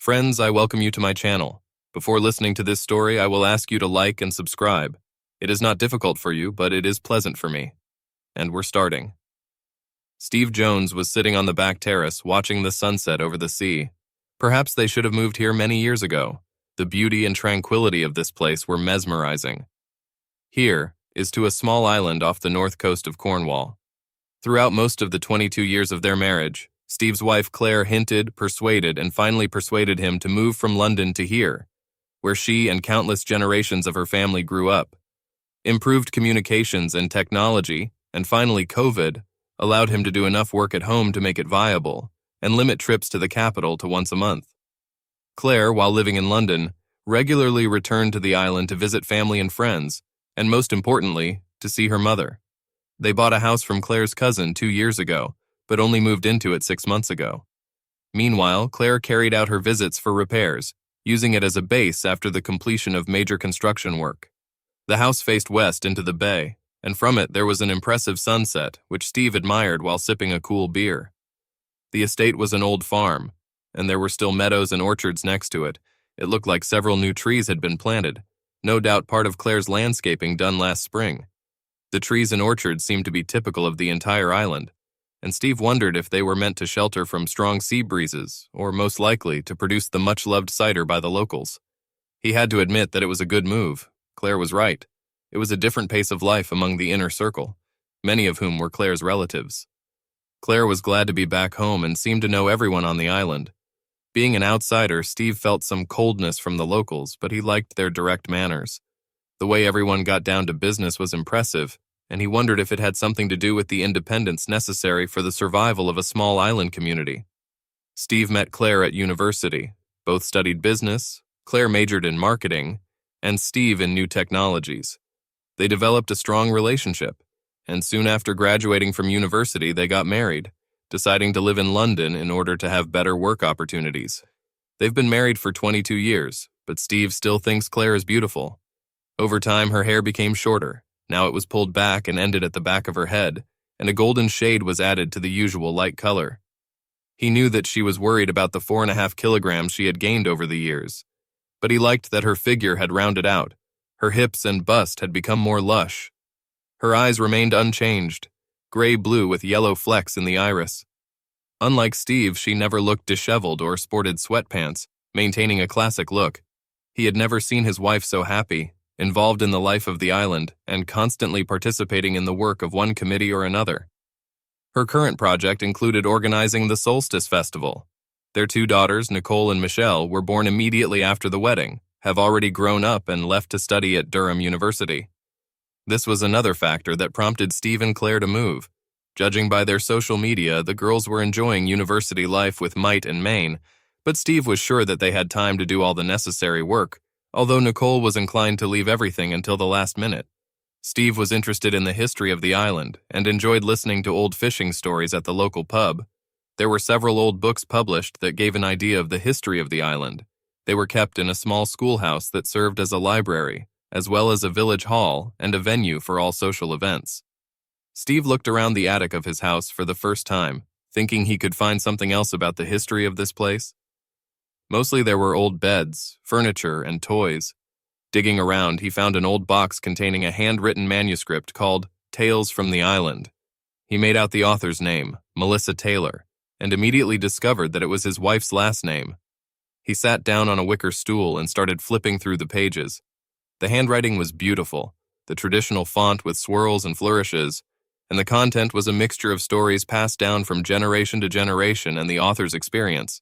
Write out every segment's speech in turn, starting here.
Friends, I welcome you to my channel. Before listening to this story, I will ask you to like and subscribe. It is not difficult for you, but it is pleasant for me. And we're starting. Steve Jones was sitting on the back terrace watching the sunset over the sea. Perhaps they should have moved here many years ago. The beauty and tranquility of this place were mesmerizing. Here is to a small island off the north coast of Cornwall. Throughout most of the 22 years of their marriage, Steve's wife Clare hinted, persuaded, and finally persuaded him to move from London to here, where she and countless generations of her family grew up. Improved communications and technology, and finally COVID, allowed him to do enough work at home to make it viable, and limit trips to the capital to once a month. Clare, while living in London, regularly returned to the island to visit family and friends, and most importantly, to see her mother. They bought a house from Clare's cousin 2 years ago, but only moved into it 6 months ago. Meanwhile, Clare carried out her visits for repairs, using it as a base after the completion of major construction work. The house faced west into the bay, and from it there was an impressive sunset, which Steve admired while sipping a cool beer. The estate was an old farm, and there were still meadows and orchards next to it. It looked like several new trees had been planted, no doubt part of Clare's landscaping done last spring. The trees and orchards seemed to be typical of the entire island, and Steve wondered if they were meant to shelter from strong sea breezes, or most likely to produce the much-loved cider by the locals. He had to admit that it was a good move. Clare was right. It was a different pace of life among the inner circle, many of whom were Clare's relatives. Clare was glad to be back home and seemed to know everyone on the island. Being an outsider, Steve felt some coldness from the locals, but he liked their direct manners. The way everyone got down to business was impressive, and he wondered if it had something to do with the independence necessary for the survival of a small island community. Steve met Clare at university. Both studied business, Clare majored in marketing, and Steve in new technologies. They developed a strong relationship, and soon after graduating from university, they got married, deciding to live in London in order to have better work opportunities. They've been married for 22 years, but Steve still thinks Clare is beautiful. Over time, her hair became shorter. Now it was pulled back and ended at the back of her head, and a golden shade was added to the usual light color. He knew that she was worried about the 4.5 kilograms she had gained over the years, but he liked that her figure had rounded out. Her hips and bust had become more lush. Her eyes remained unchanged, gray-blue with yellow flecks in the iris. Unlike Steve, she never looked disheveled or sported sweatpants, maintaining a classic look. He had never seen his wife so happy, involved in the life of the island, and constantly participating in the work of one committee or another. Her current project included organizing the Solstice Festival. Their 2 daughters, Nicole and Michelle, were born immediately after the wedding, have already grown up and left to study at Durham University. This was another factor that prompted Steve and Clare to move. Judging by their social media, the girls were enjoying university life with might and main, but Steve was sure that they had time to do all the necessary work, although Nicole was inclined to leave everything until the last minute. Steve was interested in the history of the island and enjoyed listening to old fishing stories at the local pub. There were several old books published that gave an idea of the history of the island. They were kept in a small schoolhouse that served as a library, as well as a village hall and a venue for all social events. Steve looked around the attic of his house for the first time, thinking he could find something else about the history of this place. Mostly there were old beds, furniture, and toys. Digging around, he found an old box containing a handwritten manuscript called Tales from the Island. He made out the author's name, Melissa Taylor, and immediately discovered that it was his wife's last name. He sat down on a wicker stool and started flipping through the pages. The handwriting was beautiful, the traditional font with swirls and flourishes, and the content was a mixture of stories passed down from generation to generation and the author's experience.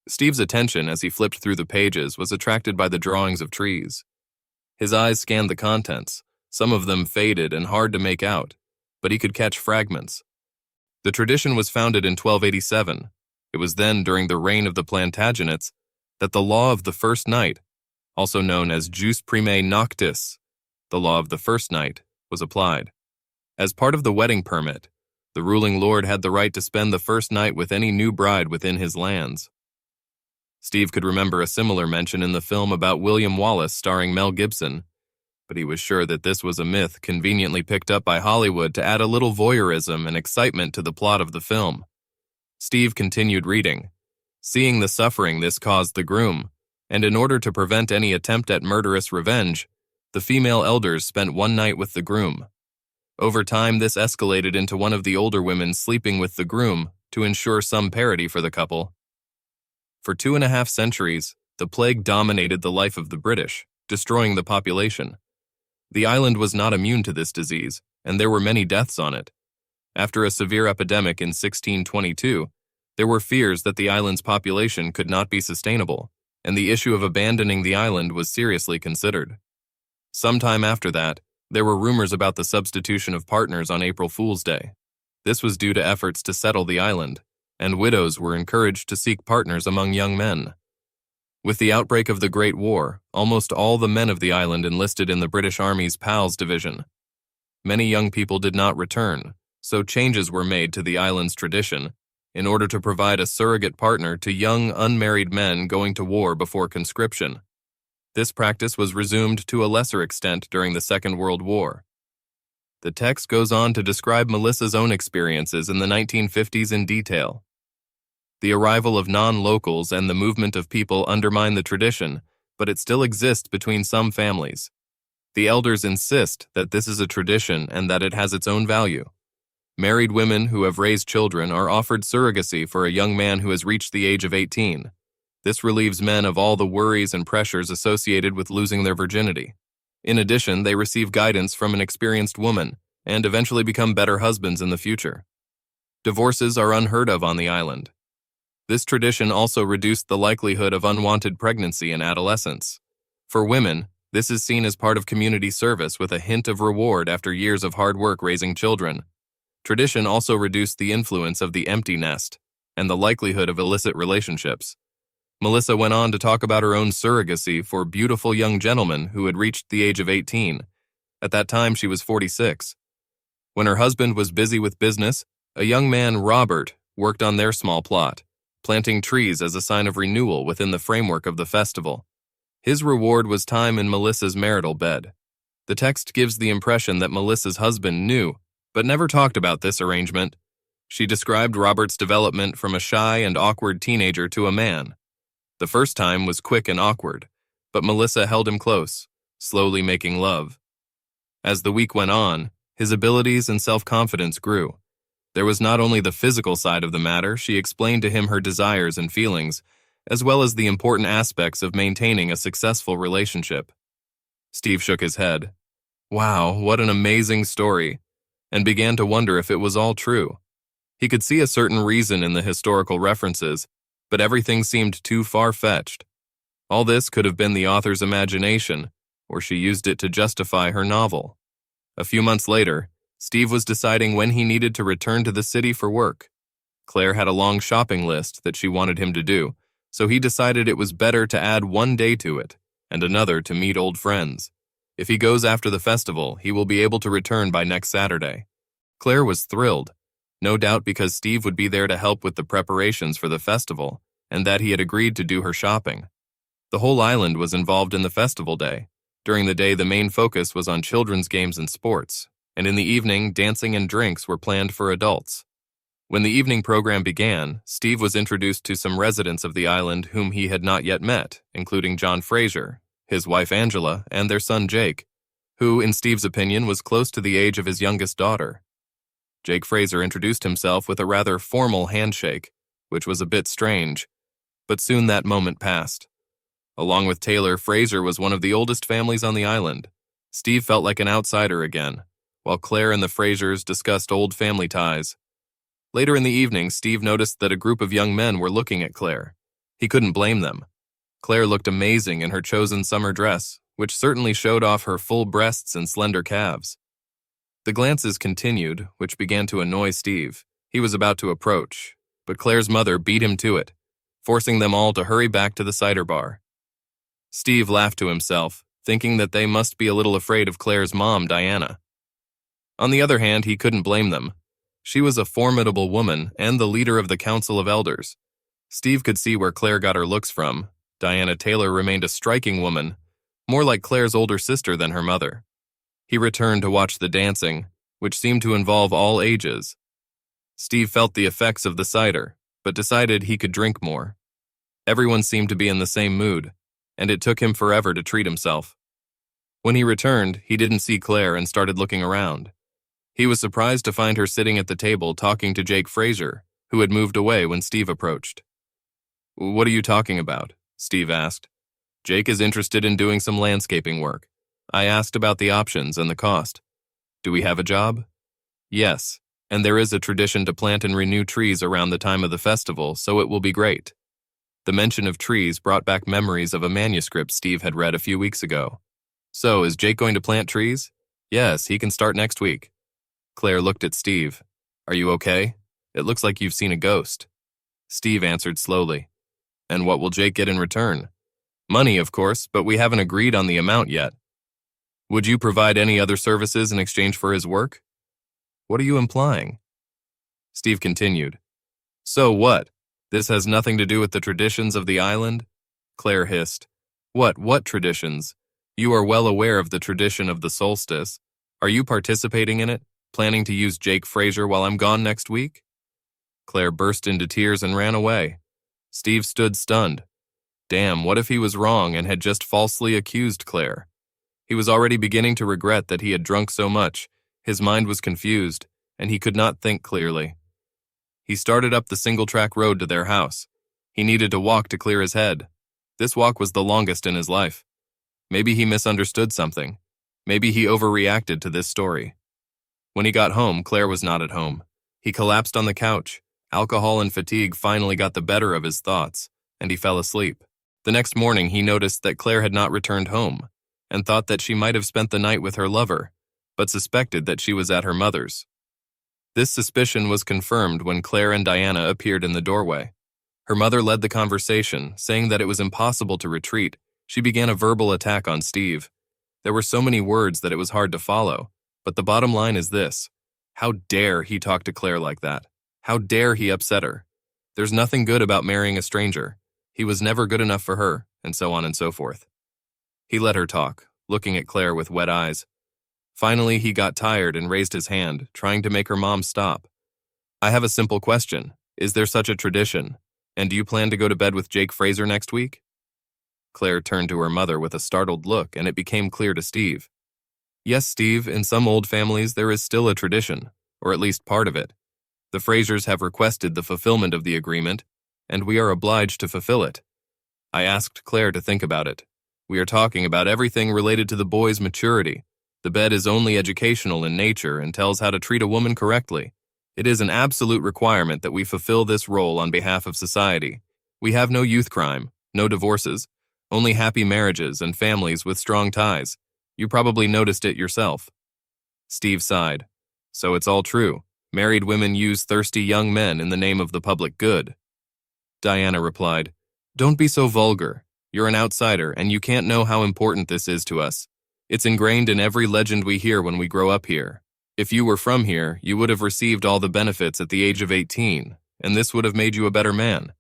Steve's attention as he flipped through the pages was attracted by the drawings of trees. His eyes scanned the contents, some of them faded and hard to make out, but he could catch fragments. The tradition was founded in 1287. It was then, during the reign of the Plantagenets, that the law of the first night, also known as jus primae noctis, the law of the first night, was applied. As part of the wedding permit, the ruling lord had the right to spend the first night with any new bride within his lands. Steve could remember a similar mention in the film about William Wallace starring Mel Gibson, but he was sure that this was a myth conveniently picked up by Hollywood to add a little voyeurism and excitement to the plot of the film. Steve continued reading. Seeing the suffering this caused the groom, and in order to prevent any attempt at murderous revenge, the female elders spent one night with the groom. Over time, this escalated into one of the older women sleeping with the groom to ensure some parity for the couple. For 2.5 centuries, the plague dominated the life of the British, destroying the population. The island was not immune to this disease, and there were many deaths on it. After a severe epidemic in 1622, there were fears that the island's population could not be sustainable, and the issue of abandoning the island was seriously considered. Sometime after that, there were rumors about the substitution of partners on April Fool's Day. This was due to efforts to settle the island, and widows were encouraged to seek partners among young men. With the outbreak of the Great War, almost all the men of the island enlisted in the British Army's PALS division. Many young people did not return, so changes were made to the island's tradition in order to provide a surrogate partner to young unmarried men going to war before conscription. This practice was resumed to a lesser extent during the Second World War. The text goes on to describe Melissa's own experiences in the 1950s in detail. The arrival of non-locals and the movement of people undermine the tradition, but it still exists between some families. The elders insist that this is a tradition and that it has its own value. Married women who have raised children are offered surrogacy for a young man who has reached the age of 18. This relieves men of all the worries and pressures associated with losing their virginity. In addition, they receive guidance from an experienced woman and eventually become better husbands in the future. Divorces are unheard of on the island. This tradition also reduced the likelihood of unwanted pregnancy in adolescence. For women, this is seen as part of community service with a hint of reward after years of hard work raising children. Tradition also reduced the influence of the empty nest and the likelihood of illicit relationships. Melissa went on to talk about her own surrogacy for beautiful young gentlemen who had reached the age of 18. At that time, she was 46. When her husband was busy with business, a young man, Robert, worked on their small plot, planting trees as a sign of renewal within the framework of the festival. His reward was time in Melissa's marital bed. The text gives the impression that Melissa's husband knew, but never talked about this arrangement. She described Robert's development from a shy and awkward teenager to a man. The first time was quick and awkward, but Melissa held him close, slowly making love. As the week went on, his abilities and self-confidence grew. There was not only the physical side of the matter, she explained to him her desires and feelings, as well as the important aspects of maintaining a successful relationship. Steve shook his head. Wow, what an amazing story, and began to wonder if it was all true. He could see a certain reason in the historical references, but everything seemed too far-fetched. All this could have been the author's imagination, or she used it to justify her novel. A few months later, Steve was deciding when he needed to return to the city for work. Claire had a long shopping list that she wanted him to do, so he decided it was better to add one day to it, and another to meet old friends. If he goes after the festival, he will be able to return by next Saturday. Claire was thrilled, no doubt because Steve would be there to help with the preparations for the festival, and that he had agreed to do her shopping. The whole island was involved in the festival day. During the day, the main focus was on children's games and sports, and in the evening, dancing and drinks were planned for adults. When the evening program began, Steve was introduced to some residents of the island whom he had not yet met, including John Fraser, his wife Angela, and their son Jake, who, in Steve's opinion, was close to the age of his youngest daughter. Jake Fraser introduced himself with a rather formal handshake, which was a bit strange, but soon that moment passed. Along with Taylor, Fraser was one of the oldest families on the island. Steve felt like an outsider again, while Claire and the Frasers discussed old family ties. Later in the evening, Steve noticed that a group of young men were looking at Claire. He couldn't blame them. Claire looked amazing in her chosen summer dress, which certainly showed off her full breasts and slender calves. The glances continued, which began to annoy Steve. He was about to approach, but Claire's mother beat him to it, forcing them all to hurry back to the cider bar. Steve laughed to himself, thinking that they must be a little afraid of Claire's mom, Diana. On the other hand, he couldn't blame them. She was a formidable woman and the leader of the Council of Elders. Steve could see where Claire got her looks from. Diana Taylor remained a striking woman, more like Claire's older sister than her mother. He returned to watch the dancing, which seemed to involve all ages. Steve felt the effects of the cider, but decided he could drink more. Everyone seemed to be in the same mood, and it took him forever to treat himself. When he returned, he didn't see Clare and started looking around. He was surprised to find her sitting at the table talking to Jake Fraser, who had moved away when Steve approached. "What are you talking about?" Steve asked. "Jake is interested in doing some landscaping work. I asked about the options and the cost. Do we have a job?" "Yes, and there is a tradition to plant and renew trees around the time of the festival, so it will be great." The mention of trees brought back memories of a manuscript Steve had read a few weeks ago. "So, is Jake going to plant trees?" "Yes, he can start next week." Clare looked at Steve. "Are you okay? It looks like you've seen a ghost." Steve answered slowly. "And what will Jake get in return?" "Money, of course, but we haven't agreed on the amount yet." "Would you provide any other services in exchange for his work?" "What are you implying?" Steve continued. "So what? This has nothing to do with the traditions of the island?" Clare hissed. What traditions? You are well aware of the tradition of the solstice. Are you participating in it, planning to use Jake Fraser while I'm gone next week?" Clare burst into tears and ran away. Steve stood stunned. Damn, what if he was wrong and had just falsely accused Clare? He was already beginning to regret that he had drunk so much. His mind was confused, and he could not think clearly. He started up the single-track road to their house. He needed to walk to clear his head. This walk was the longest in his life. Maybe he misunderstood something. Maybe he overreacted to this story. When he got home, Clare was not at home. He collapsed on the couch. Alcohol and fatigue finally got the better of his thoughts, and he fell asleep. The next morning, he noticed that Clare had not returned home, and thought that she might have spent the night with her lover, but suspected that she was at her mother's. This suspicion was confirmed when Clare and Diana appeared in the doorway. Her mother led the conversation, saying that it was impossible to retreat. She began a verbal attack on Steve. There were so many words that it was hard to follow, but the bottom line is this. How dare he talk to Clare like that? How dare he upset her? There's nothing good about marrying a stranger. He was never good enough for her, and so on and so forth. He let her talk, looking at Clare with wet eyes. Finally, he got tired and raised his hand, trying to make her mom stop. "I have a simple question. Is there such a tradition? And do you plan to go to bed with Jake Fraser next week?" Clare turned to her mother with a startled look, and it became clear to Steve. "Yes, Steve, in some old families there is still a tradition, or at least part of it. The Frasers have requested the fulfillment of the agreement, and we are obliged to fulfill it. I asked Clare to think about it. We are talking about everything related to the boy's maturity. The bed is only educational in nature and tells how to treat a woman correctly. It is an absolute requirement that we fulfill this role on behalf of society. We have no youth crime, no divorces, only happy marriages and families with strong ties. You probably noticed it yourself." Steve sighed. "So it's all true. Married women use thirsty young men in the name of the public good." Diana replied, "Don't be so vulgar. You're an outsider, and you can't know how important this is to us. It's ingrained in every legend we hear when we grow up here. If you were from here, you would have received all the benefits at the age of 18, and this would have made you a better man.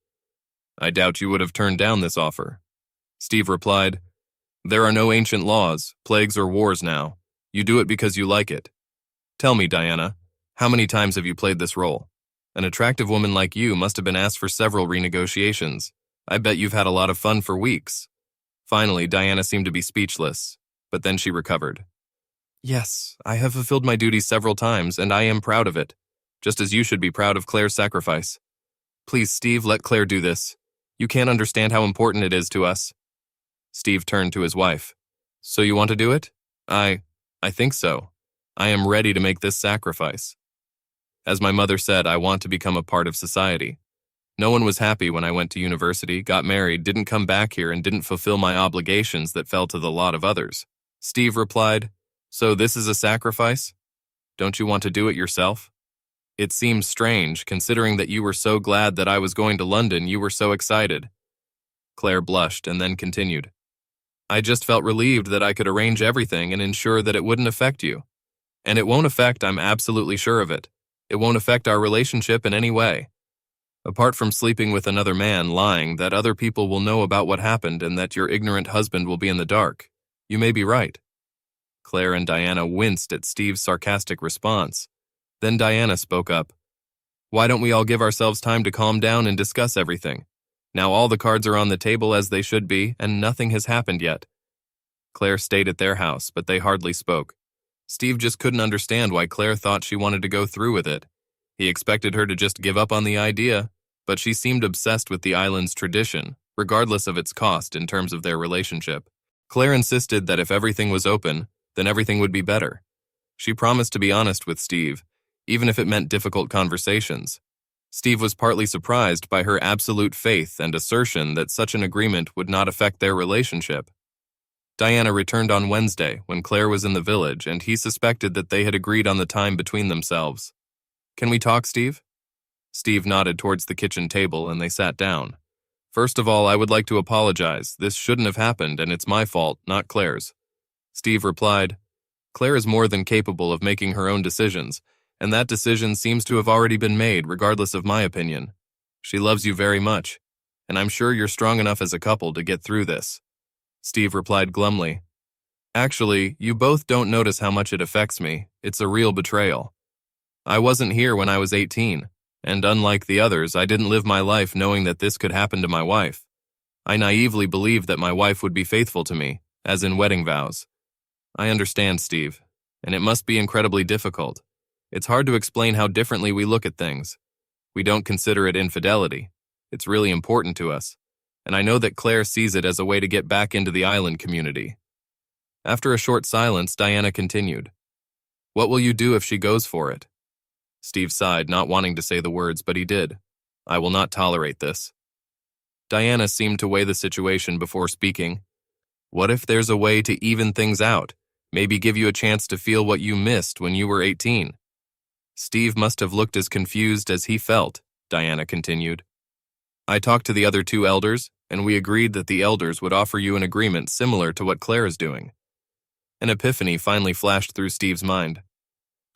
I doubt you would have turned down this offer." Steve replied, "There are no ancient laws, plagues, or wars now. You do it because you like it. Tell me, Diana, how many times have you played this role? An attractive woman like you must have been asked for several renegotiations. I bet you've had a lot of fun for weeks." Finally, Diana seemed to be speechless, but then she recovered. "Yes, I have fulfilled my duties several times, and I am proud of it, just as you should be proud of Claire's sacrifice. Please, Steve, let Clare do this. You can't understand how important it is to us." Steve turned to his wife. "So you want to do it?" I think so. I am ready to make this sacrifice. As my mother said, I want to become a part of society. No one was happy when I went to university, got married, didn't come back here, and didn't fulfill my obligations that fell to the lot of others." Steve replied, "So this is a sacrifice? Don't you want to do it yourself? It seems strange, considering that you were so glad that I was going to London, you were so excited." Clare blushed and then continued, "I just felt relieved that I could arrange everything and ensure that it wouldn't affect you. And it won't affect, I'm absolutely sure of it. It won't affect our relationship in any way. Apart from sleeping with another man, lying that other people will know about what happened and that your ignorant husband will be in the dark. You may be right." Clare and Diana winced at Steve's sarcastic response. Then Diana spoke up. "Why don't we all give ourselves time to calm down and discuss everything? Now all the cards are on the table as they should be, and nothing has happened yet. Clare stayed at their house, but they hardly spoke. Steve just couldn't understand why Clare thought she wanted to go through with it. He expected her to just give up on the idea, but she seemed obsessed with the island's tradition, regardless of its cost in terms of their relationship. Clare insisted that if everything was open, then everything would be better. She promised to be honest with Steve, even if it meant difficult conversations. Steve was partly surprised by her absolute faith and assertion that such an agreement would not affect their relationship. Diana returned on Wednesday when Clare was in the village, and he suspected that they had agreed on the time between themselves. "Can we talk, Steve?" Steve nodded towards the kitchen table, and they sat down. "First of all, I would like to apologize. This shouldn't have happened, and it's my fault, not Clare's." Steve replied, "Clare is more than capable of making her own decisions, and that decision seems to have already been made, regardless of my opinion. She loves you very much, and I'm sure you're strong enough as a couple to get through this." Steve replied glumly, "Actually, you both don't notice how much it affects me. It's a real betrayal. I wasn't here when I was 18, and unlike the others, I didn't live my life knowing that this could happen to my wife. I naively believed that my wife would be faithful to me, as in wedding vows. I understand, Steve, and it must be incredibly difficult. It's hard to explain how differently we look at things. We don't consider it infidelity. It's really important to us, and I know that Clare sees it as a way to get back into the island community." After a short silence, Diana continued, "What will you do if she goes for it?" Steve sighed, not wanting to say the words, but he did. "I will not tolerate this." Diana seemed to weigh the situation before speaking. "What if there's a way to even things out, maybe give you a chance to feel what you missed when you were 18? Steve must have looked as confused as he felt, Diana continued. "I talked to the other two elders, and we agreed that the elders would offer you an agreement similar to what Clare is doing." An epiphany finally flashed through Steve's mind.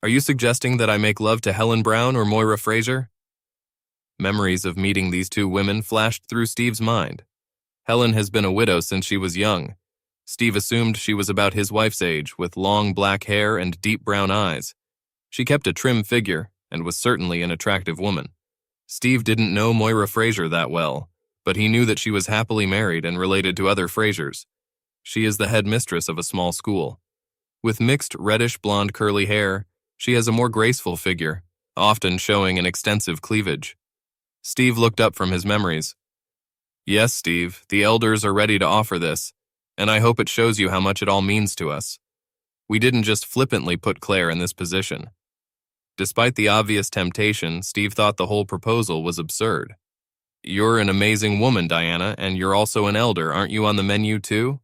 "Are you suggesting that I make love to Helen Brown or Moira Fraser?" Memories of meeting these two women flashed through Steve's mind. Helen has been a widow since she was young. Steve assumed she was about his wife's age, with long black hair and deep brown eyes. She kept a trim figure and was certainly an attractive woman. Steve didn't know Moira Fraser that well, but he knew that she was happily married and related to other Frasers. She is the headmistress of a small school. With mixed reddish-blonde curly hair, she has a more graceful figure, often showing an extensive cleavage. Steve looked up from his memories. "Yes, Steve, the elders are ready to offer this, and I hope it shows you how much it all means to us. We didn't just flippantly put Clare in this position." Despite the obvious temptation, Steve thought the whole proposal was absurd. "You're an amazing woman, Diana, and you're also an elder, aren't you on the menu too?"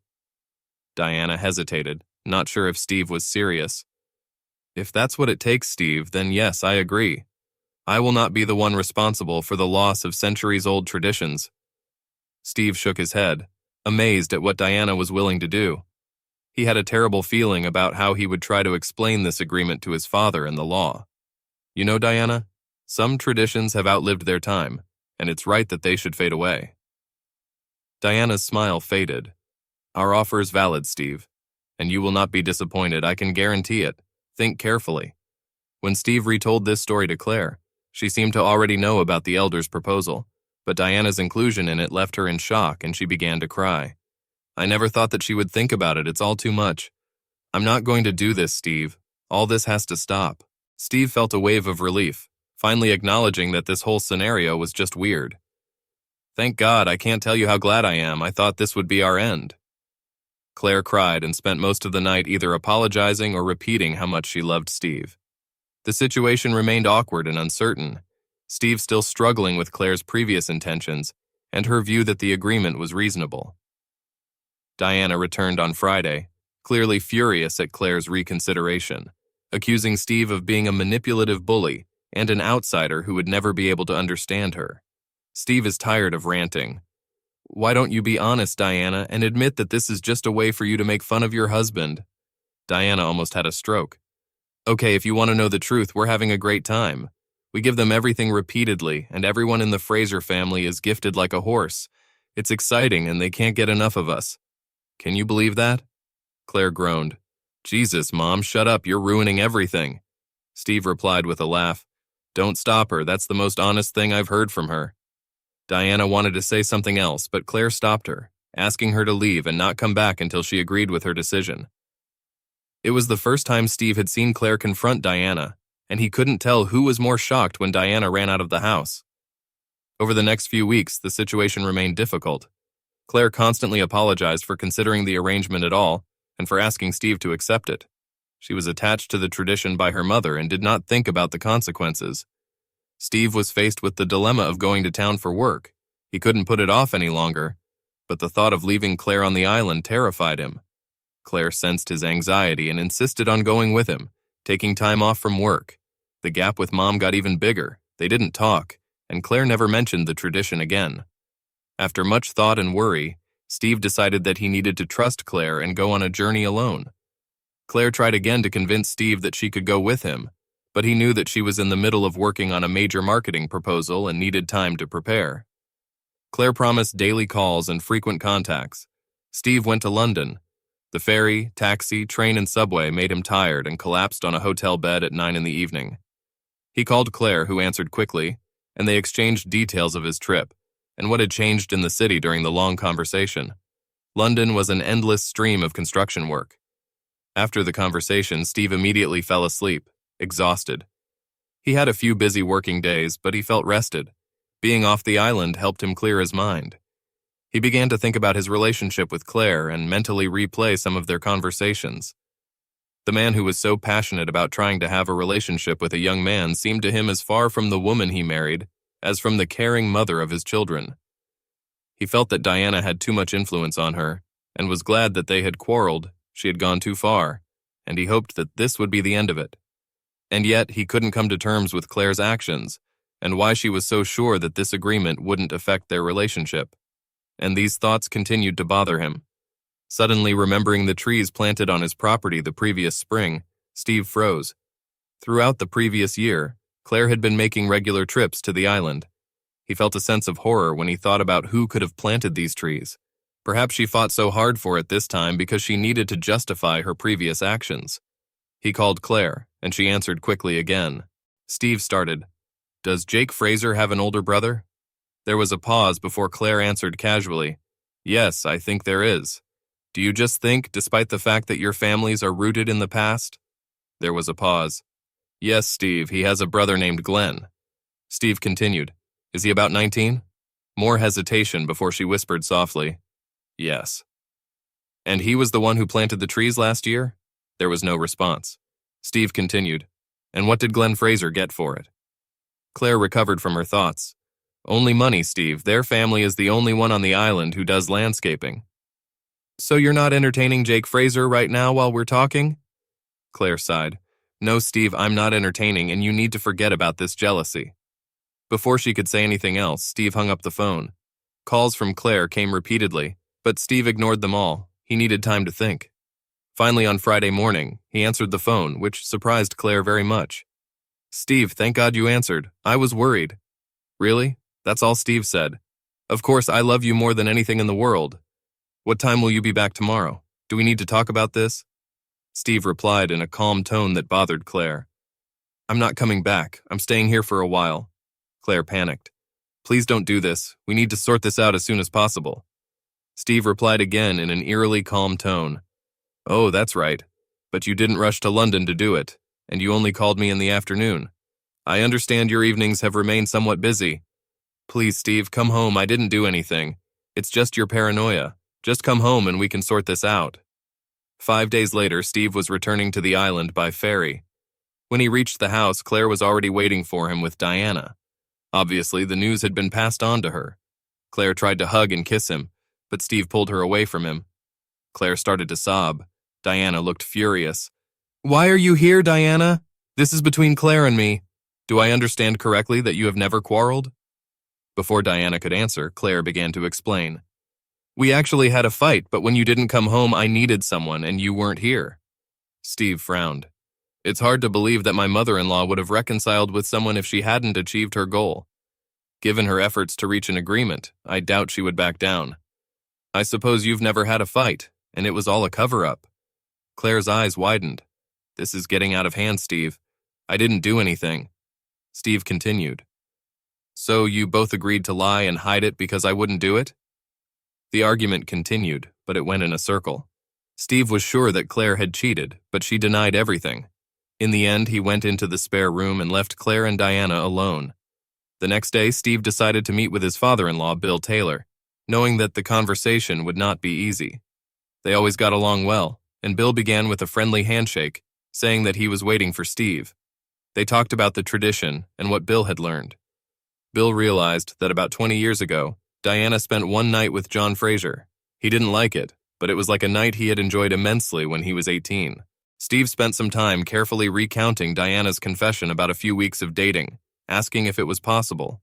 Diana hesitated, not sure if Steve was serious. "If that's what it takes, Steve, then yes, I agree. I will not be the one responsible for the loss of centuries-old traditions." Steve shook his head, amazed at what Diana was willing to do. He had a terrible feeling about how he would try to explain this agreement to his father and the law. "You know, Diana, some traditions have outlived their time, and it's right that they should fade away." Diana's smile faded. "Our offer is valid, Steve, and you will not be disappointed, I can guarantee it. Think carefully." When Steve retold this story to Clare, she seemed to already know about the elders' proposal, but Diana's inclusion in it left her in shock and she began to cry. "I never thought that she would think about it, it's all too much. I'm not going to do this, Steve. All this has to stop." Steve felt a wave of relief, finally acknowledging that this whole scenario was just weird. "Thank God, I can't tell you how glad I am. I thought this would be our end." Clare cried and spent most of the night either apologizing or repeating how much she loved Steve. The situation remained awkward and uncertain, Steve still struggling with Clare's previous intentions and her view that the agreement was reasonable. Diana returned on Friday, clearly furious at Clare's reconsideration, accusing Steve of being a manipulative bully and an outsider who would never be able to understand her. Steve is tired of ranting. "Why don't you be honest, Diana, and admit that this is just a way for you to make fun of your husband?" Diana almost had a stroke. "Okay, if you want to know the truth, we're having a great time. We give them everything repeatedly, and everyone in the Fraser family is gifted like a horse. It's exciting, and they can't get enough of us." "Can you believe that?" Clare groaned. "Jesus, Mom, shut up, you're ruining everything." Steve replied with a laugh. "Don't stop her, that's the most honest thing I've heard from her." Diana wanted to say something else, but Claire stopped her, asking her to leave and not come back until she agreed with her decision. It was the first time Steve had seen Claire confront Diana, and he couldn't tell who was more shocked when Diana ran out of the house. Over the next few weeks, the situation remained difficult. Claire constantly apologized for considering the arrangement at all and for asking Steve to accept it. She was attached to the tradition by her mother and did not think about the consequences. Steve was faced with the dilemma of going to town for work. He couldn't put it off any longer, but the thought of leaving Claire on the island terrified him. Claire sensed his anxiety and insisted on going with him, taking time off from work. The gap with Mom got even bigger. They didn't talk, and Claire never mentioned the tradition again. After much thought and worry, Steve decided that he needed to trust Claire and go on a journey alone. Claire tried again to convince Steve that she could go with him, but he knew that she was in the middle of working on a major marketing proposal and needed time to prepare. Claire promised daily calls and frequent contacts. Steve went to London. The ferry, taxi, train, and subway made him tired and collapsed on a hotel bed at 9 in the evening. He called Claire, who answered quickly, and they exchanged details of his trip and what had changed in the city during the long conversation. London was an endless stream of construction work. After the conversation, Steve immediately fell asleep, exhausted. He had a few busy working days, but he felt rested. Being off the island helped him clear his mind. He began to think about his relationship with Claire and mentally replay some of their conversations. The man who was so passionate about trying to have a relationship with a young man seemed to him as far from the woman he married as from the caring mother of his children. He felt that Diana had too much influence on her and was glad that they had quarreled. She had gone too far, and he hoped that this would be the end of it. And yet, he couldn't come to terms with Claire's actions and why she was so sure that this agreement wouldn't affect their relationship. And these thoughts continued to bother him. Suddenly remembering the trees planted on his property the previous spring, Steve froze. Throughout the previous year, Claire had been making regular trips to the island. He felt a sense of horror when he thought about who could have planted these trees. Perhaps she fought so hard for it this time because she needed to justify her previous actions. He called Claire, and she answered quickly again. Steve started, "Does Jake Fraser have an older brother?" There was a pause before Claire answered casually, "Yes, I think there is. Do you just think, despite the fact that your families are rooted in the past?" There was a pause. "Yes, Steve, he has a brother named Glenn." Steve continued, "Is he about 19? More hesitation before she whispered softly, "Yes." "And he was the one who planted the trees last year?" There was no response. Steve continued, "And what did Glenn Fraser get for it?" Claire recovered from her thoughts. "Only money, Steve. Their family is the only one on the island who does landscaping." "So you're not entertaining Jake Fraser right now while we're talking?" Claire sighed. "No, Steve, I'm not entertaining, and you need to forget about this jealousy." Before she could say anything else, Steve hung up the phone. Calls from Claire came repeatedly, but Steve ignored them all. He needed time to think. Finally, on Friday morning, he answered the phone, which surprised Claire very much. "Steve, thank God you answered. I was worried." "Really?" That's all Steve said. "Of course, I love you more than anything in the world. What time will you be back tomorrow? Do we need to talk about this?" Steve replied in a calm tone that bothered Claire. "I'm not coming back. I'm staying here for a while." Claire panicked. "Please don't do this. We need to sort this out as soon as possible." Steve replied again in an eerily calm tone. "Oh, that's right. But you didn't rush to London to do it, and you only called me in the afternoon. I understand your evenings have remained somewhat busy. Please, Steve, come home. I didn't do anything. It's just your paranoia. Just come home and we can sort this out." 5 days later, Steve was returning to the island by ferry. When he reached the house, Claire was already waiting for him with Diana. Obviously, the news had been passed on to her. Claire tried to hug and kiss him, but Steve pulled her away from him. Claire started to sob. Diana looked furious. "Why are you here, Diana? This is between Claire and me. Do I understand correctly that you have never quarreled?" Before Diana could answer, Claire began to explain. "We actually had a fight, but when you didn't come home, I needed someone, and you weren't here." Steve frowned. "It's hard to believe that my mother-in-law would have reconciled with someone if she hadn't achieved her goal. Given her efforts to reach an agreement, I doubt she would back down. I suppose you've never had a fight, and it was all a cover-up." Claire's eyes widened. "This is getting out of hand, Steve. I didn't do anything." Steve continued. So you both agreed to lie and hide it because I wouldn't do it? The argument continued, but it went in a circle. Steve was sure that Claire had cheated, but she denied everything. In the end, he went into the spare room and left Claire and Diana alone. The next day, Steve decided to meet with his father-in-law, Bill Taylor, knowing that the conversation would not be easy. They always got along well, and Bill began with a friendly handshake, saying that he was waiting for Steve. They talked about the tradition and what Bill had learned. Bill realized that about 20 years ago, Diana spent one night with John Fraser. He didn't like it, but it was like a night he had enjoyed immensely when he was 18. Steve spent some time carefully recounting Diana's confession about a few weeks of dating, asking if it was possible.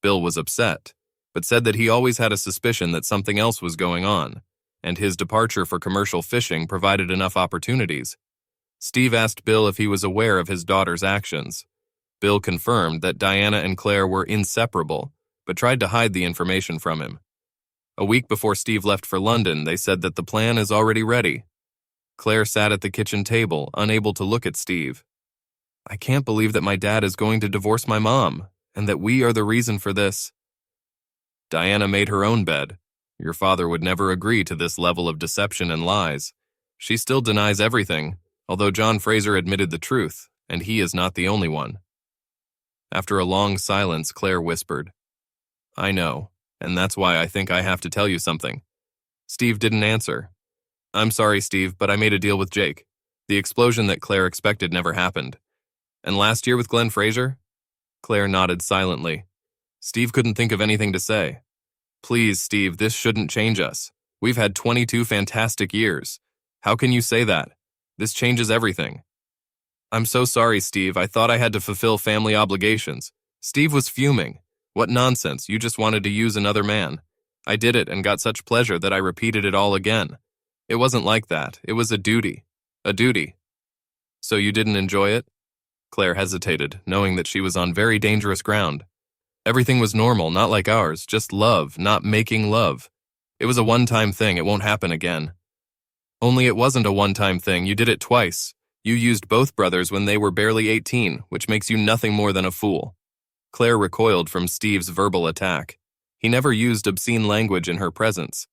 Bill was upset, but said that he always had a suspicion that something else was going on, and his departure for commercial fishing provided enough opportunities. Steve asked Bill if he was aware of his daughter's actions. Bill confirmed that Diana and Claire were inseparable, but tried to hide the information from him. A week before Steve left for London, they said that the plan is already ready. Claire sat at the kitchen table, unable to look at Steve. I can't believe that my dad is going to divorce my mom, and that we are the reason for this. Diana made her own bed. Your father would never agree to this level of deception and lies. She still denies everything, although John Fraser admitted the truth, and he is not the only one. After a long silence, Claire whispered, I know, and that's why I think I have to tell you something. Steve didn't answer. I'm sorry, Steve, but I made a deal with Jake. The explosion that Claire expected never happened. And last year with Glenn Fraser? Claire nodded silently. Steve couldn't think of anything to say. Please, Steve, this shouldn't change us. We've had 22 fantastic years. How can you say that? This changes everything. I'm so sorry, Steve. I thought I had to fulfill family obligations. Steve was fuming. What nonsense, you just wanted to use another man. I did it and got such pleasure that I repeated it all again. It wasn't like that. It was a duty. A duty. So you didn't enjoy it? Claire hesitated, knowing that she was on very dangerous ground. Everything was normal, not like ours, just love, not making love. It was a one-time thing, it won't happen again. Only it wasn't a one-time thing, you did it twice. You used both brothers when they were barely 18, which makes you nothing more than a fool. Claire recoiled from Steve's verbal attack. He never used obscene language in her presence.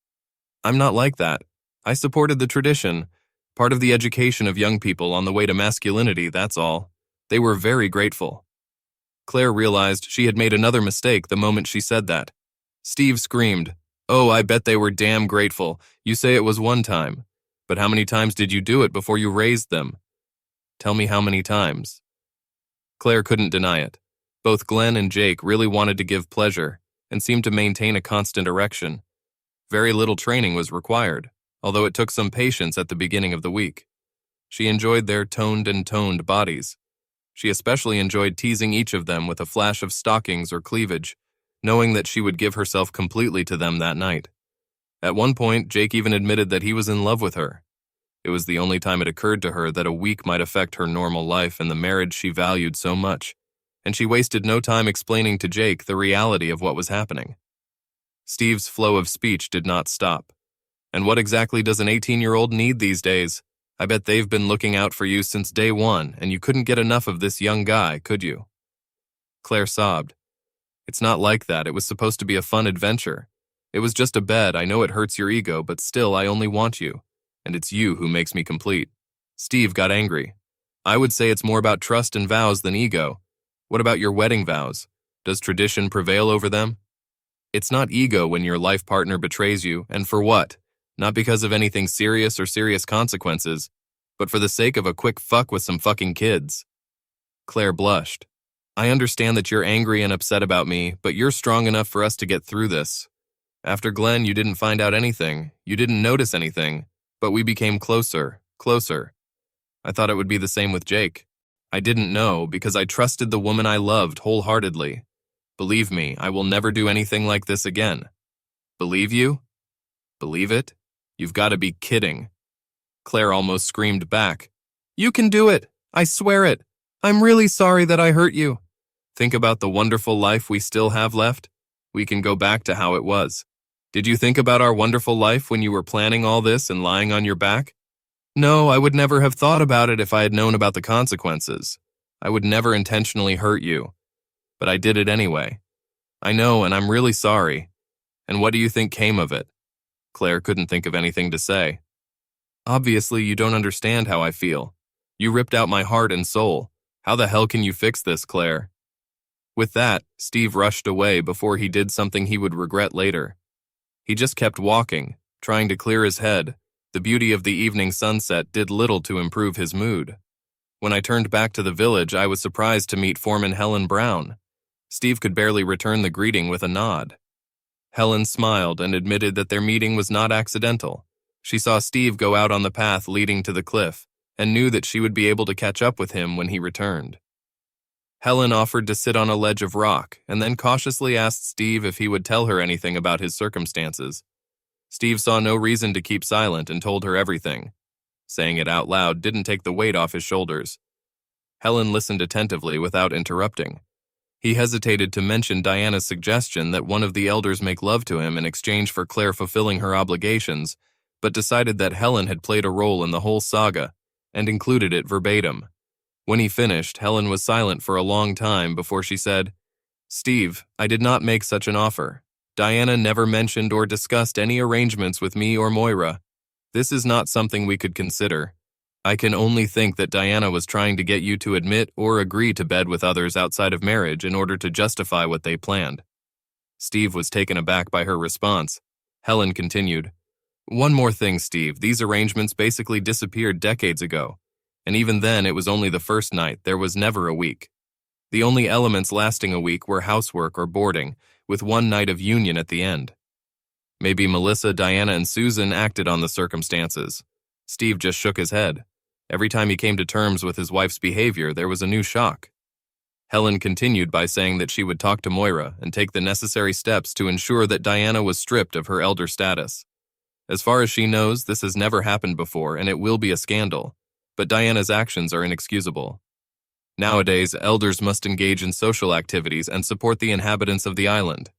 I'm not like that. I supported the tradition, part of the education of young people on the way to masculinity, that's all. They were very grateful. Claire realized she had made another mistake the moment she said that. Steve screamed, Oh, I bet they were damn grateful. You say it was one time. But how many times did you do it before you raised them? Tell me how many times. Claire couldn't deny it. Both Glenn and Jake really wanted to give pleasure and seemed to maintain a constant erection. Very little training was required, although it took some patience at the beginning of the week. She enjoyed their toned bodies. She especially enjoyed teasing each of them with a flash of stockings or cleavage, knowing that she would give herself completely to them that night. At one point, Jake even admitted that he was in love with her. It was the only time it occurred to her that a week might affect her normal life and the marriage she valued so much, and she wasted no time explaining to Jake the reality of what was happening. Steve's flow of speech did not stop. And what exactly does an 18-year-old need these days? I bet they've been looking out for you since day one, and you couldn't get enough of this young guy, could you? Claire sobbed. It's not like that. It was supposed to be a fun adventure. It was just a bet. I know it hurts your ego, but still, I only want you. And it's you who makes me complete. Steve got angry. I would say it's more about trust and vows than ego. What about your wedding vows? Does tradition prevail over them? It's not ego when your life partner betrays you, and for what? Not because of anything serious or serious consequences, but for the sake of a quick fuck with some fucking kids. Claire blushed. I understand that you're angry and upset about me, but you're strong enough for us to get through this. After Glenn, you didn't find out anything. You didn't notice anything, but we became closer. I thought it would be the same with Jake. I didn't know because I trusted the woman I loved wholeheartedly. Believe me, I will never do anything like this again. Believe you? Believe it? You've got to be kidding. Claire almost screamed back. You can do it. I swear it. I'm really sorry that I hurt you. Think about the wonderful life we still have left. We can go back to how it was. Did you think about our wonderful life when you were planning all this and lying on your back? No, I would never have thought about it if I had known about the consequences. I would never intentionally hurt you. But I did it anyway. I know, and I'm really sorry. And what do you think came of it? Claire couldn't think of anything to say. Obviously, you don't understand how I feel. You ripped out my heart and soul. How the hell can you fix this, Claire? With that, Steve rushed away before he did something he would regret later. He just kept walking, trying to clear his head. The beauty of the evening sunset did little to improve his mood. When I turned back to the village, I was surprised to meet Foreman Helen Brown. Steve could barely return the greeting with a nod. Helen smiled and admitted that their meeting was not accidental. She saw Steve go out on the path leading to the cliff and knew that she would be able to catch up with him when he returned. Helen offered to sit on a ledge of rock and then cautiously asked Steve if he would tell her anything about his circumstances. Steve saw no reason to keep silent and told her everything. Saying it out loud didn't take the weight off his shoulders. Helen listened attentively without interrupting. He hesitated to mention Diana's suggestion that one of the elders make love to him in exchange for Claire fulfilling her obligations, but decided that Helen had played a role in the whole saga and included it verbatim. When he finished, Helen was silent for a long time before she said, "Steve, I did not make such an offer. Diana never mentioned or discussed any arrangements with me or Moira. This is not something we could consider. I can only think that Diana was trying to get you to admit or agree to bed with others outside of marriage in order to justify what they planned." Steve was taken aback by her response. Helen continued, "One more thing, Steve. These arrangements basically disappeared decades ago. And even then, it was only the first night. There was never a week. The only elements lasting a week were housework or boarding, with one night of union at the end. Maybe Melissa, Diana, and Susan acted on the circumstances." Steve just shook his head. Every time he came to terms with his wife's behavior, there was a new shock. Helen continued by saying that she would talk to Moira and take the necessary steps to ensure that Diana was stripped of her elder status. As far as she knows, this has never happened before, and it will be a scandal. But Diana's actions are inexcusable. Nowadays, elders must engage in social activities and support the inhabitants of the island.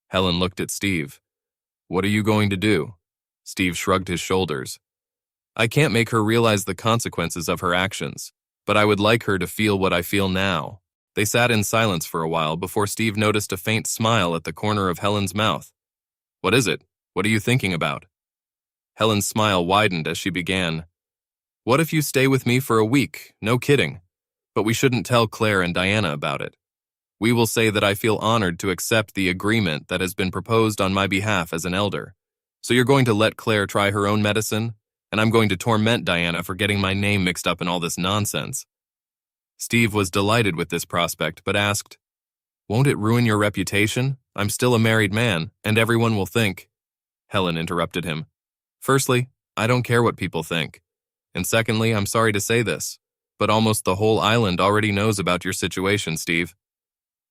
Helen looked at Steve. "What are you going to do?" Steve shrugged his shoulders. "I can't make her realize the consequences of her actions, but I would like her to feel what I feel now." They sat in silence for a while before Steve noticed a faint smile at the corner of Helen's mouth. "What is it? What are you thinking about?" Helen's smile widened as she began. "What if you stay with me for a week? No kidding. But we shouldn't tell Claire and Diana about it. We will say that I feel honored to accept the agreement that has been proposed on my behalf as an elder. So you're going to let Claire try her own medicine, and I'm going to torment Diana for getting my name mixed up in all this nonsense." Steve was delighted with this prospect, but asked, "Won't it ruin your reputation? I'm still a married man, and everyone will think—" Helen interrupted him. "Firstly, I don't care what people think. And secondly, I'm sorry to say this, but almost the whole island already knows about your situation, Steve."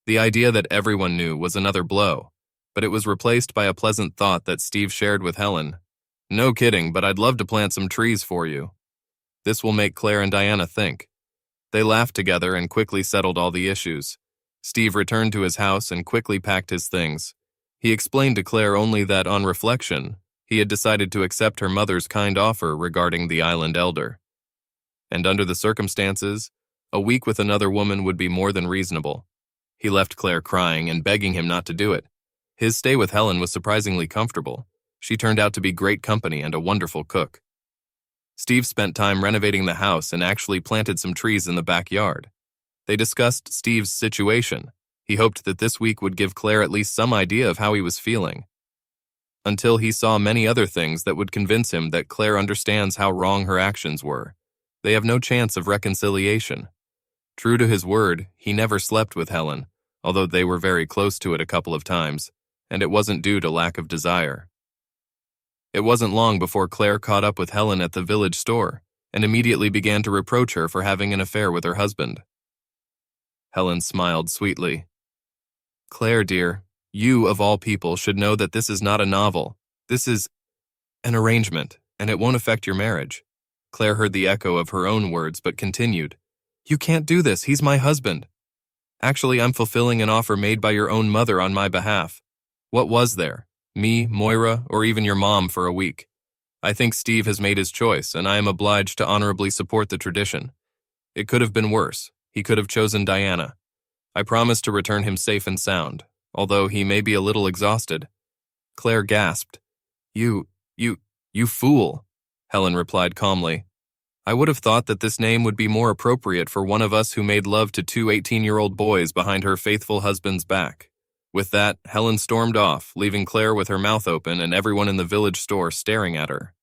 The idea that everyone knew was another blow, but it was replaced by a pleasant thought that Steve shared with Helen. "No kidding, but I'd love to plant some trees for you. This will make Claire and Diana think." They laughed together and quickly settled all the issues. Steve returned to his house and quickly packed his things. He explained to Claire only that, on reflection, he had decided to accept her mother's kind offer regarding the island elder. And under the circumstances, a week with another woman would be more than reasonable. He left Claire crying and begging him not to do it. His stay with Helen was surprisingly comfortable. She turned out to be great company and a wonderful cook. Steve spent time renovating the house and actually planted some trees in the backyard. They discussed Steve's situation. He hoped that this week would give Claire at least some idea of how he was feeling. Until he saw many other things that would convince him that Claire understands how wrong her actions were. They have no chance of reconciliation. True to his word, he never slept with Helen, although they were very close to it a couple of times, and it wasn't due to lack of desire. It wasn't long before Claire caught up with Helen at the village store and immediately began to reproach her for having an affair with her husband. Helen smiled sweetly. "Claire, dear, you, of all people, should know that this is not a novel. This is an arrangement, and it won't affect your marriage." Claire heard the echo of her own words, but continued, "You can't do this. He's my husband. Actually, I'm fulfilling an offer made by your own mother on my behalf. What was there? Me, Moira, or even your mom for a week? I think Steve has made his choice, and I am obliged to honorably support the tradition. It could have been worse. He could have chosen Diana. I promise to return him safe and sound. although he may be a little exhausted. Claire gasped. You, you fool, Helen replied calmly. I would have thought that this name would be more appropriate for one of us who made love to two 18-year-old boys behind her faithful husband's back. With that, Helen stormed off, leaving Claire with her mouth open and everyone in the village store staring at her.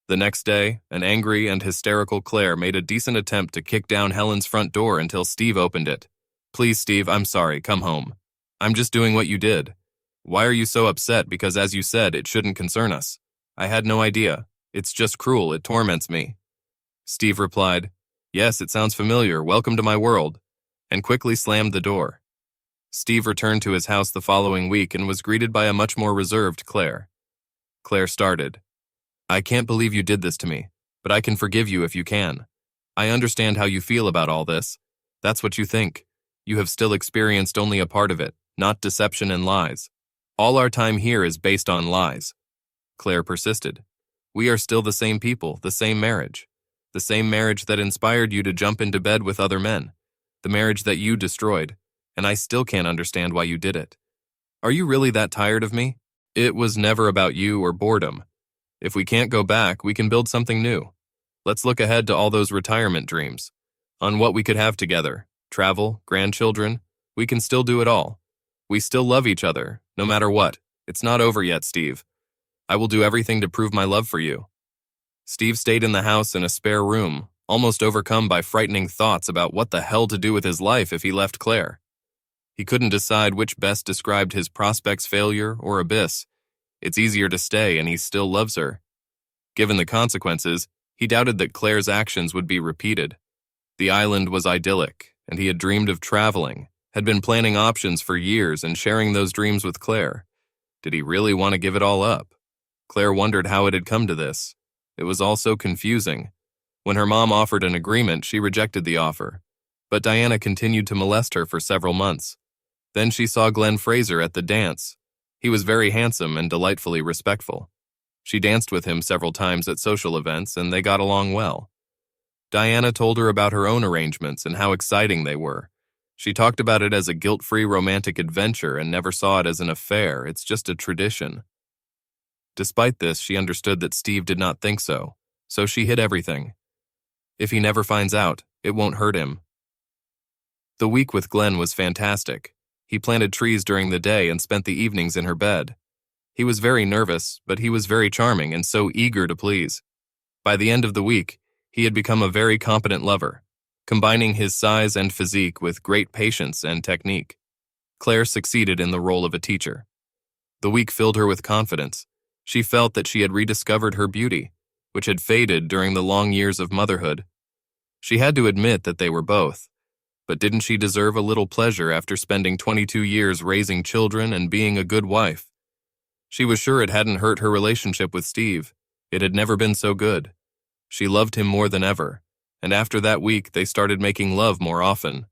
The next day, an angry and hysterical Claire made a decent attempt to kick down Helen's front door until Steve opened it. Please, Steve, I'm sorry, come home. I'm just doing what you did. Why are you so upset? Because as you said, it shouldn't concern us. I had no idea. It's just cruel, it torments me. Steve replied, Yes, it sounds familiar, welcome to my world, and quickly slammed the door. Steve returned to his house the following week and was greeted by a much more reserved Claire. Claire started. I can't believe you did this to me, but I can forgive you if you can. I understand how you feel about all this. That's what you think. You have still experienced only a part of it, not deception and lies. All our time here is based on lies. Claire persisted. We are still the same people, the same marriage. The same marriage that inspired you to jump into bed with other men. The marriage that you destroyed, and I still can't understand why you did it. Are you really that tired of me? It was never about you or boredom. If we can't go back, we can build something new. Let's look ahead to all those retirement dreams. On what we could have together. Travel, grandchildren. We can still do it all. We still love each other, no matter what. It's not over yet, Steve. I will do everything to prove my love for you. Steve stayed in the house in a spare room, almost overcome by frightening thoughts about what the hell to do with his life if he left Claire. He couldn't decide which best described his prospects' failure or abyss. It's easier to stay and he still loves her. Given the consequences, he doubted that Claire's actions would be repeated. The island was idyllic, and he had dreamed of traveling, had been planning options for years and sharing those dreams with Claire. Did he really want to give it all up? Claire wondered how it had come to this. It was all so confusing. When her mom offered an agreement, she rejected the offer. But Diana continued to molest her for several months. Then she saw Glenn Fraser at the dance. He was very handsome and delightfully respectful. She danced with him several times at social events, and they got along well. Diana told her about her own arrangements and how exciting they were. She talked about it as a guilt-free romantic adventure and never saw it as an affair. It's just a tradition. Despite this, she understood that Steve did not think so she hid everything. If he never finds out, it won't hurt him. The week with Glenn was fantastic. He planted trees during the day and spent the evenings in her bed. He was very nervous, but he was very charming and so eager to please. By the end of the week, he had become a very competent lover, combining his size and physique with great patience and technique. Claire succeeded in the role of a teacher. The week filled her with confidence. She felt that she had rediscovered her beauty, which had faded during the long years of motherhood. She had to admit that they were both. But didn't she deserve a little pleasure after spending 22 years raising children and being a good wife? She was sure it hadn't hurt her relationship with Steve. It had never been so good. She loved him more than ever, and after that week they started making love more often.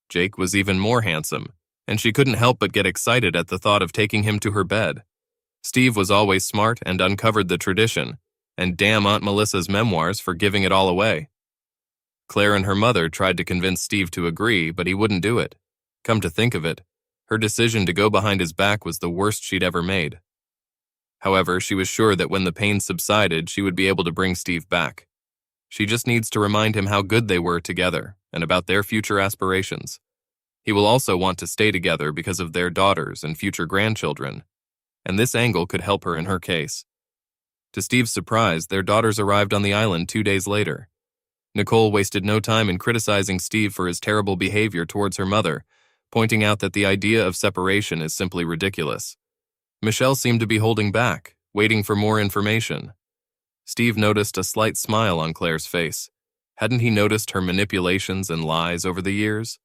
Jake was even more handsome, and she couldn't help but get excited at the thought of taking him to her bed. Steve was always smart and uncovered the tradition, and damn Aunt Melissa's memoirs for giving it all away. Claire and her mother tried to convince Steve to agree, but he wouldn't do it. Come to think of it, her decision to go behind his back was the worst she'd ever made. However, she was sure that when the pain subsided, she would be able to bring Steve back. She just needs to remind him how good they were together and about their future aspirations. He will also want to stay together because of their daughters and future grandchildren, and this angle could help her in her case. To Steve's surprise, their daughters arrived on the island 2 days later. Nicole wasted no time in criticizing Steve for his terrible behavior towards her mother, pointing out that the idea of separation is simply ridiculous. Michelle seemed to be holding back, waiting for more information. Steve noticed a slight smile on Claire's face. Hadn't he noticed her manipulations and lies over the years?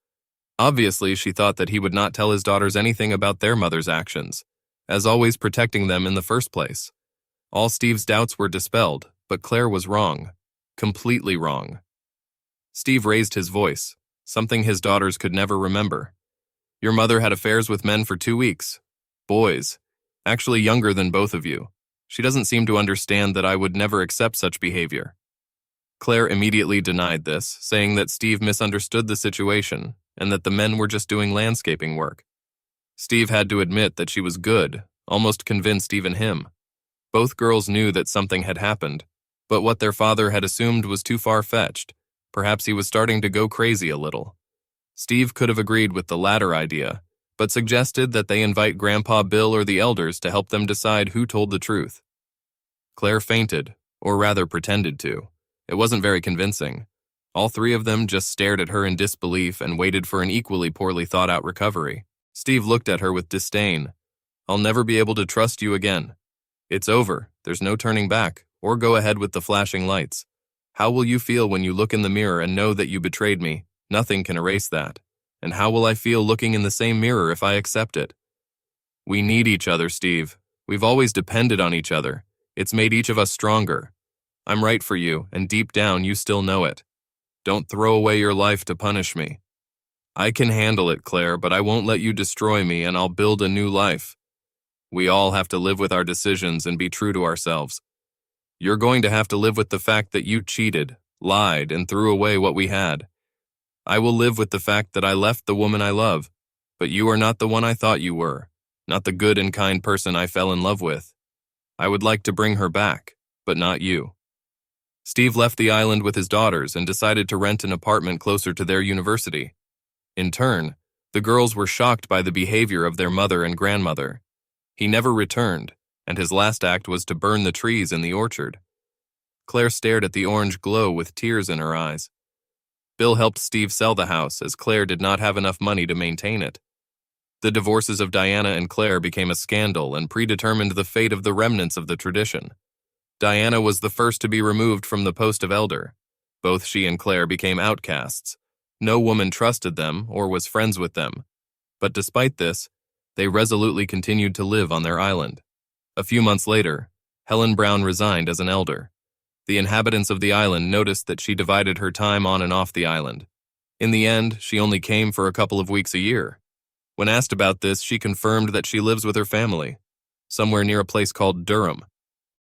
Obviously, she thought that he would not tell his daughters anything about their mother's actions, as always protecting them in the first place. All Steve's doubts were dispelled, but Claire was wrong. Completely wrong. Steve raised his voice, something his daughters could never remember. Your mother had affairs with men for 2 weeks. Boys. Actually younger than both of you. She doesn't seem to understand that I would never accept such behavior. Claire immediately denied this, saying that Steve misunderstood the situation and that the men were just doing landscaping work. Steve had to admit that she was good, almost convinced even him. Both girls knew that something had happened, but what their father had assumed was too far-fetched. Perhaps he was starting to go crazy a little. Steve could have agreed with the latter idea, but suggested that they invite Grandpa Bill or the elders to help them decide who told the truth. Claire fainted, or rather pretended to. It wasn't very convincing. All three of them just stared at her in disbelief and waited for an equally poorly thought-out recovery. Steve looked at her with disdain. "I'll never be able to trust you again. It's over, there's no turning back, or go ahead with the flashing lights. How will you feel when you look in the mirror and know that you betrayed me? Nothing can erase that. And how will I feel looking in the same mirror if I accept it? We need each other, Steve. We've always depended on each other. It's made each of us stronger. I'm right for you, and deep down you still know it. Don't throw away your life to punish me. I can handle it, Claire, but I won't let you destroy me, and I'll build a new life. We all have to live with our decisions and be true to ourselves. You're going to have to live with the fact that you cheated, lied, and threw away what we had. I will live with the fact that I left the woman I love, but you are not the one I thought you were, not the good and kind person I fell in love with. I would like to bring her back, but not you." Steve left the island with his daughters and decided to rent an apartment closer to their university. In turn, the girls were shocked by the behavior of their mother and grandmother. He never returned, and his last act was to burn the trees in the orchard. Claire stared at the orange glow with tears in her eyes. Bill helped Steve sell the house as Claire did not have enough money to maintain it. The divorces of Diana and Claire became a scandal and predetermined the fate of the remnants of the tradition. Diana was the first to be removed from the post of elder. Both she and Claire became outcasts. No woman trusted them or was friends with them. But despite this, they resolutely continued to live on their island. A few months later, Helen Brown resigned as an elder. The inhabitants of the island noticed that she divided her time on and off the island. In the end, she only came for a couple of weeks a year. When asked about this, she confirmed that she lives with her family, somewhere near a place called Durham.